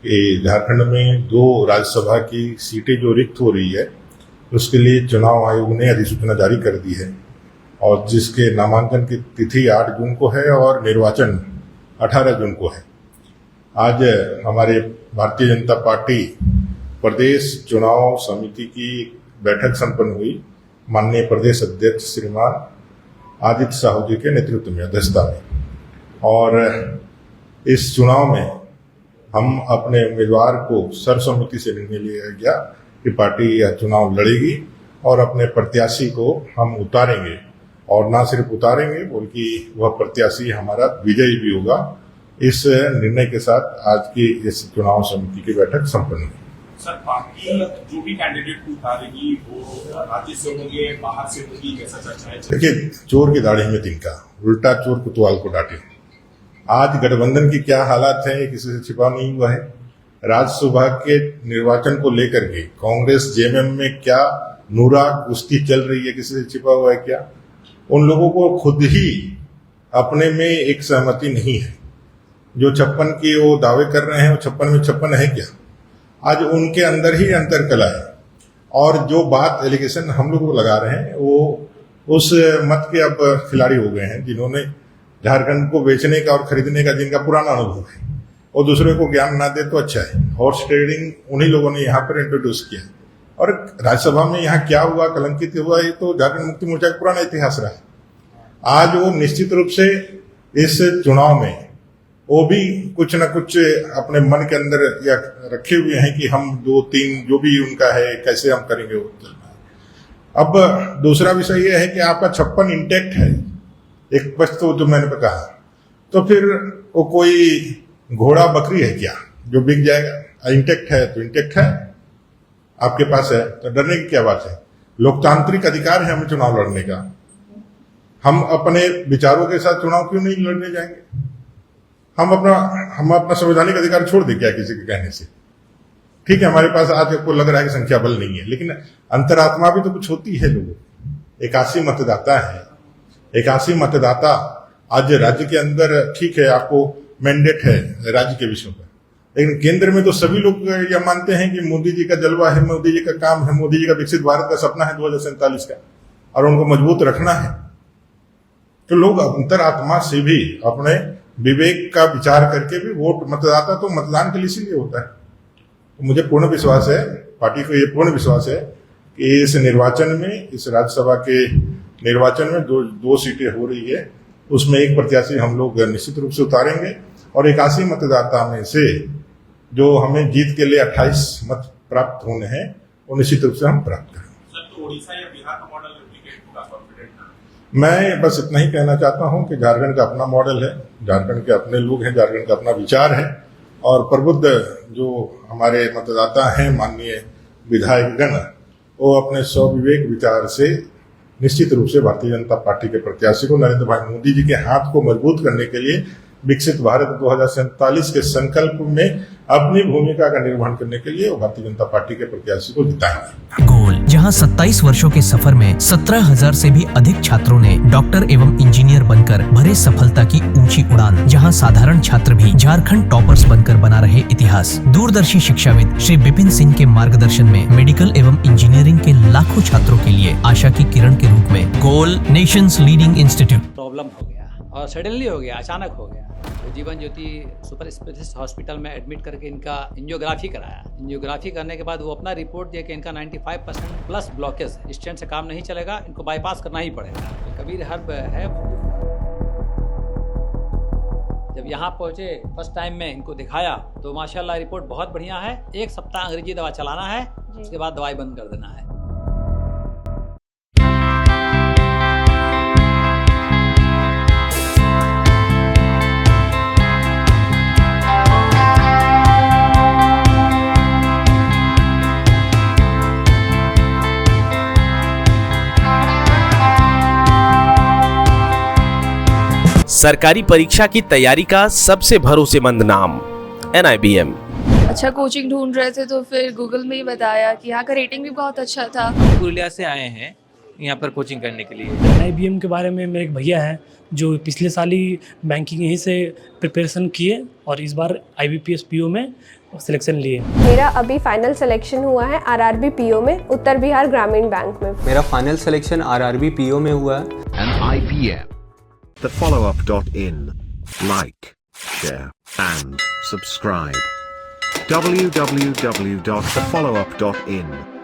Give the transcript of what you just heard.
कि झारखंड में 2 राज्यसभा की सीटें जो रिक्त हो रही है उसके लिए चुनाव आयोग ने अधिसूचना जारी कर दी है और जिसके नामांकन की तिथि 8 जून को है और निर्वाचन 18 जून को है। आज हमारे भारतीय जनता पार्टी प्रदेश चुनाव समिति की बैठक संपन्न हुई। माननीय प्रदेश अध्यक्ष श्रीमान आदित्य साहू जी के नेतृत्व में, अध्यक्षता में, और इस चुनाव में हम अपने उम्मीदवार को सर्वसम्मति से निर्णय लिया गया कि पार्टी यह चुनाव लड़ेगी और अपने प्रत्याशी को हम उतारेंगे, और ना सिर्फ उतारेंगे बल्कि वह प्रत्याशी हमारा विजयी भी होगा। इस निर्णय के साथ आज की इस चुनाव समिति की बैठक संपन्न हुई। सर, पार्टी जो भी कैंडिडेट को उतारेगी वो राज्य से होंगे, बाहर से होंगी, कैसा चर्चा है? देखिए, चोर की दाढ़ी में तिनका, उल्टा चोर कोतवाल को डांटे। आज गठबंधन की क्या हालात है किसी से छिपा नहीं हुआ है। राज्यसभा के निर्वाचन को लेकर के कांग्रेस जेएमएम में क्या नूरा कुश्ती चल रही है किसी से छिपा हुआ है क्या? उन लोगों को खुद ही अपने में एक सहमति नहीं है। जो 56 की वो दावे कर रहे हैं वो 56 में 56 है क्या? आज उनके अंदर ही अंतर कला है। और जो बात एलिगेशन हम लोग लगा रहे हैं वो उस मत के अब खिलाड़ी हो गए हैं जिन्होंने झारखंड को बेचने का और खरीदने का जिनका पुराना अनुभव है और दूसरे को ज्ञान ना दे तो अच्छा है। हॉर्स ट्रेडिंग उन्हीं लोगों ने यहाँ पर इंट्रोड्यूस किया और राज्यसभा में यहाँ क्या हुआ, कलंकित हुआ, ये तो झारखंड मुक्ति मोर्चा का पुराना इतिहास रहा है। आज वो निश्चित रूप से इस चुनाव में वो भी कुछ न कुछ अपने मन के अंदर या रखे हुए हैं कि हम 2-3 जो भी उनका है कैसे हम करेंगे वो चलना है। अब दूसरा विषय ये है कि आपका 56 इंटैक्ट है, एक पक्ष तो जो मैंने कहा, तो फिर वो कोई घोड़ा बकरी है क्या जो बिक जाएगा? इंटैक्ट है तो इंटैक्ट है, आपके पास है तो डरने की क्या बात है? लोकतांत्रिक अधिकार है हमें चुनाव लड़ने का। हम अपने विचारों के साथ चुनाव क्यों नहीं लड़ने जाएंगे? हम अपना संवैधानिक अधिकार छोड़ दे क्या किसी के कहने से? ठीक है, हमारे पास आज आपको लग रहा है कि संख्या बल नहीं है, लेकिन अंतरात्मा भी तो कुछ होती है लोगों की। 81 मतदाता है, 81 मतदाता आज राज्य के अंदर, ठीक है आपको मैंडेट है राज्य के विषयों पर, लेकिन केंद्र में तो सभी लोग यह मानते हैं कि मोदी जी का जलवा है, मोदी जी का काम है, मोदी जी का विकसित भारत का सपना है 2047 का, और उनको मजबूत रखना है। तो लोग अंतरात्मा से भी अपने विवेक का विचार करके भी वोट, मतदाता तो मतदान के लिए इसीलिए होता है। तो मुझे पूर्ण विश्वास है, पार्टी को ये पूर्ण विश्वास है कि इस निर्वाचन में, इस राज्यसभा के निर्वाचन में दो सीटें हो रही है, उसमें एक प्रत्याशी हम लोग निश्चित रूप से उतारेंगे और 81 मतदाता में से जो हमें जीत के लिए 28 मत प्राप्त होने हैं वो निश्चित रूप से हम प्राप्त करेंगे। सर, तो ओडिशा या बिहार का मॉडल रेप्लिकेट होगा, कॉन्फिडेंट है? मैं बस इतना ही कहना चाहता हूं कि झारखंड का अपना मॉडल है, झारखंड के अपने लोग हैं, झारखंड का अपना विचार है, और प्रबुद्ध जो हमारे मतदाता हैं, माननीय विधायकगण, वो अपने स्वविवेक विचार से निश्चित रूप से भारतीय जनता पार्टी के प्रत्याशी को, नरेंद्र भाई मोदी जी के हाथ को मजबूत करने के लिए, विकसित भारत 2047 के संकल्प में अपनी भूमिका का निर्वहन करने के लिए वो भारतीय जनता पार्टी के प्रत्याशी को जिताएंगे। गोल, जहां 27 वर्षों के सफर में 17,000 से भी अधिक छात्रों ने डॉक्टर एवं इंजीनियर बनकर भरे सफलता की ऊंची उड़ान, जहां साधारण छात्र भी झारखंड टॉपर्स बनकर बना रहे इतिहास। दूरदर्शी शिक्षाविद श्री विपिन सिंह के मार्गदर्शन में मेडिकल एवं इंजीनियरिंग के लाखों छात्रों के लिए आशा की किरण के रूप में गोल, नेशंस लीडिंग इंस्टीट्यूट। प्रॉब्लम हो गया और सडनली हो गया, अचानक हो गया। तो Jeevan Jyoti super specialist hospital में एडमिट करके इनका एंजियोग्राफी कराया। एंजियोग्राफी करने के बाद वो अपना रिपोर्ट दिया कि इनका 95% प्लस ब्लॉकेज है, स्टेंट से काम नहीं चलेगा, इनको बाईपास करना ही पड़ेगा। तो कबीर हर्ब है। जब यहाँ पहुँचे फर्स्ट टाइम में इनको दिखाया तो माशाल्लाह रिपोर्ट बहुत बढ़िया है। 1 सप्ताह अंग्रेजी दवा चलाना है, उसके बाद दवाई बंद कर देना है। सरकारी परीक्षा की तैयारी का सबसे भरोसेमंद नाम NIBM। अच्छा कोचिंग ढूंढ रहे थे तो फिर गूगल में ही बताया कि यहाँ का रेटिंग भी बहुत अच्छा था। पुरुलिया से आए हैं यहाँ पर कोचिंग करने के लिए। NIBM के बारे में मेरे एक भैया हैं जो पिछले साल ही बैंकिंग यहीं से प्रिपरेशन किए और इस बार IBPS PO में सिलेक्शन लिए। मेरा अभी फाइनल सिलेक्शन हुआ है RRB PO में, उत्तर बिहार ग्रामीण बैंक में। मेरा फाइनल सिलेक्शन RRB PO में हुआ है। and IPM. TheFollowUp.in. Like, share, and subscribe. www.thefollowup.in